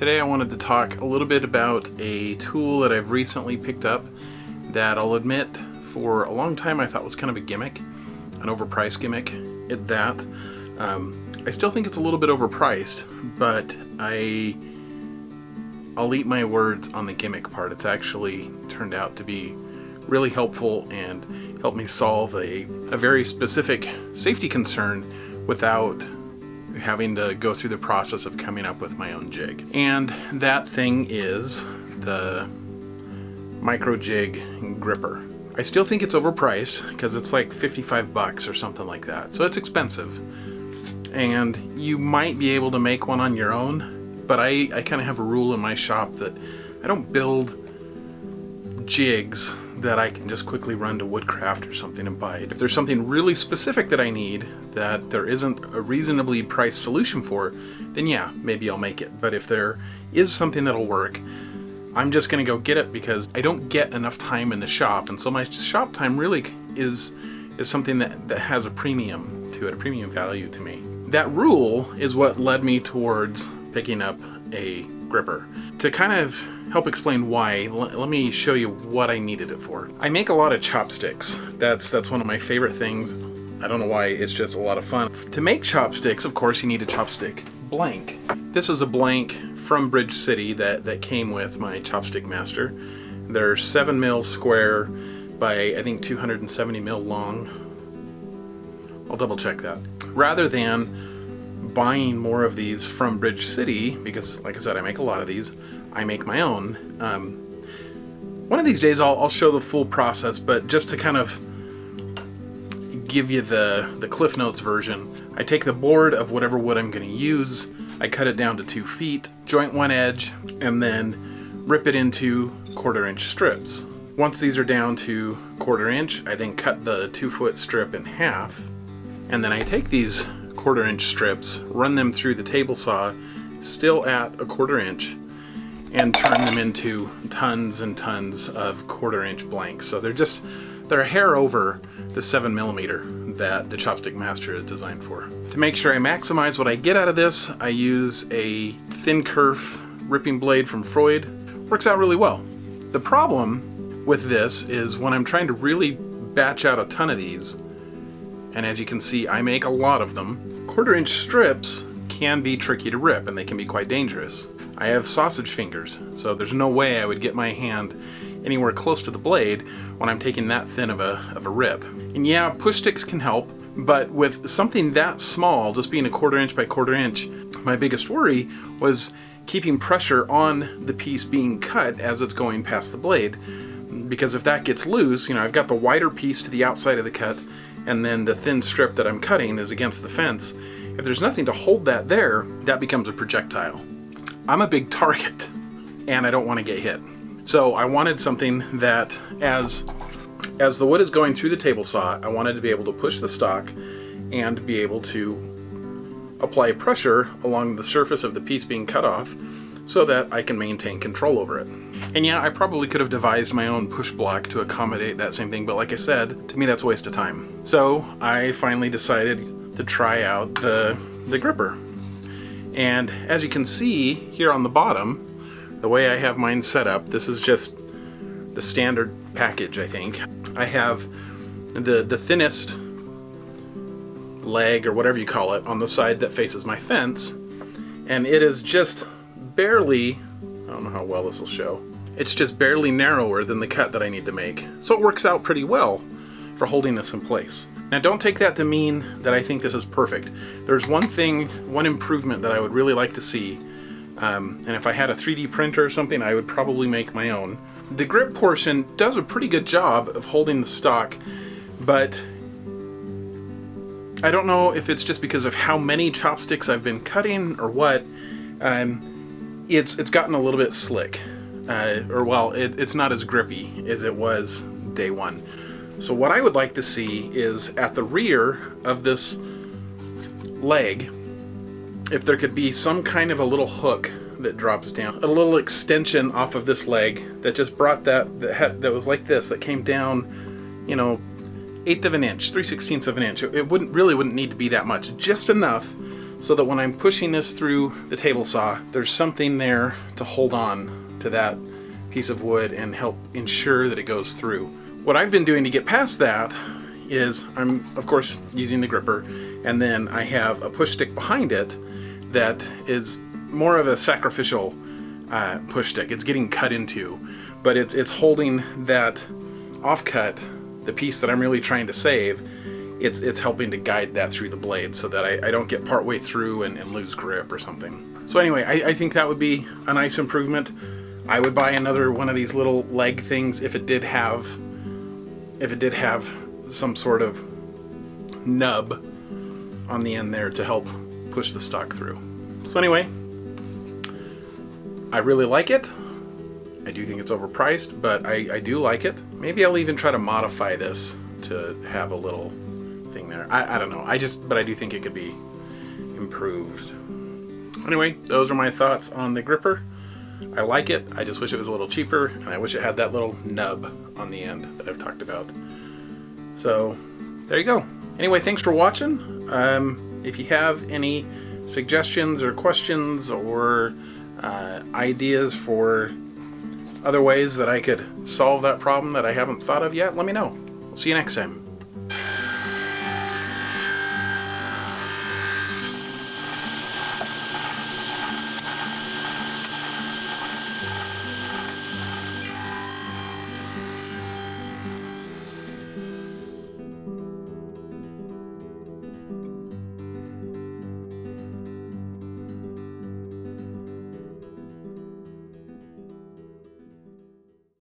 Today I wanted to talk a little bit about a tool that I've recently picked up that I'll admit for a long time I thought was kind of a gimmick, an overpriced gimmick at that. I still think it's a little bit overpriced, but I'll eat my words on the gimmick part. It's actually turned out to be really helpful and helped me solve a very specific safety concern without having to go through the process of coming up with my own jig. And that thing is the MicroJig Gripper. I still think it's overpriced because it's like 55 bucks or something like that. So it's expensive. And you might be able to make one on your own, but I kind of have a rule in my shop that I don't build jigs that I can just quickly run to Woodcraft or something and buy it. If there's something really specific that I need that there isn't a reasonably priced solution for, then yeah, maybe I'll make it. But if there is something that'll work, I'm just gonna go get it because I don't get enough time in the shop, and so my shop time really is something that has a premium to it, a premium value to me. That rule is what led me towards picking up a gripper. To kind of help explain why, let me show you what I needed it for. I make a lot of chopsticks. That's one of my favorite things. I don't know why, it's just a lot of fun. To make chopsticks, of course, you need a chopstick blank. This is a blank from Bridge City that came with my Chopstick Master. They're 7 mil square by I think 270 mil long. I'll double check that. Rather than buying more of these from Bridge City, because like I said, I make a lot of these, I make my own. One of these days I'll show the full process, but just to kind of give you the Cliff Notes version, I take the board of whatever wood I'm going to use, I cut it down to 2 feet, joint one edge, and then rip it into 1/4 inch strips. Once these are down to 1/4 inch, I then cut the 2-foot strip in half, and then I take these 1/4 inch strips, run them through the table saw, still at 1/4 inch, and turn them into tons and tons of 1/4 inch blanks. So they're a hair over the 7 millimeter that the Chopstick Master is designed for. To make sure I maximize what I get out of this, I use a thin kerf ripping blade from Freud. Works out really well. The problem with this is when I'm trying to really batch out a ton of these, and as you can see, I make a lot of them, 1/4 inch strips can be tricky to rip and they can be quite dangerous. I have sausage fingers, so there's no way I would get my hand anywhere close to the blade when I'm taking that thin of a rip. And yeah, push sticks can help, but with something that small, just being 1/4 inch by 1/4 inch, my biggest worry was keeping pressure on the piece being cut as it's going past the blade. Because if that gets loose, I've got the wider piece to the outside of the cut, and then the thin strip that I'm cutting is against the fence. If there's nothing to hold that there, that becomes a projectile. I'm a big target, and I don't want to get hit. So I wanted something that, as the wood is going through the table saw, I wanted to be able to push the stock and be able to apply pressure along the surface of the piece being cut off so that I can maintain control over it. And yeah, I probably could have devised my own push block to accommodate that same thing, but like I said, to me that's a waste of time. So I finally decided to try out the gripper. And as you can see here on the bottom, the way I have mine set up, this is just the standard package, I think. I have the thinnest leg, or whatever you call it, on the side that faces my fence, and it is just barely, I don't know how well this will show, it's just barely narrower than the cut that I need to make. So it works out pretty well for holding this in place. Now don't take that to mean that I think this is perfect. There's one improvement that I would really like to see, and if I had a 3D printer or something, I would probably make my own. The grip portion does a pretty good job of holding the stock, but I don't know if it's just because of how many chopsticks I've been cutting or what. It's gotten a little bit slick, it's not as grippy as it was day one. So what I would like to see is at the rear of this leg, if there could be some kind of a little hook that drops down, a little extension off of this leg that just brought that was like this, that came down, 1/8 of an inch, 3/16 of an inch. It wouldn't need to be that much, just enough so that when I'm pushing this through the table saw, there's something there to hold on to that piece of wood and help ensure that it goes through. What I've been doing to get past that is I'm, of course, using the gripper, and then I have a push stick behind it that is more of a sacrificial push stick. It's getting cut into, but it's holding that offcut, the piece that I'm really trying to save. It's helping to guide that through the blade so that I don't get part way through and lose grip or something. So anyway, I think that would be a nice improvement. I would buy another one of these little leg things if it did have some sort of nub on the end there to help push the stock through. So anyway, I really like it. I do think it's overpriced, but I do like it. Maybe I'll even try to modify this to have a little thing there. I don't know. But I do think it could be improved. Anyway, those are my thoughts on the gripper. I like it. I just wish it was a little cheaper, and I wish it had that little nub on the end that I've talked about. So there you go. Anyway, thanks for watching. If you have any suggestions or questions or ideas for other ways that I could solve that problem that I haven't thought of yet, let me know. I'll see you next time.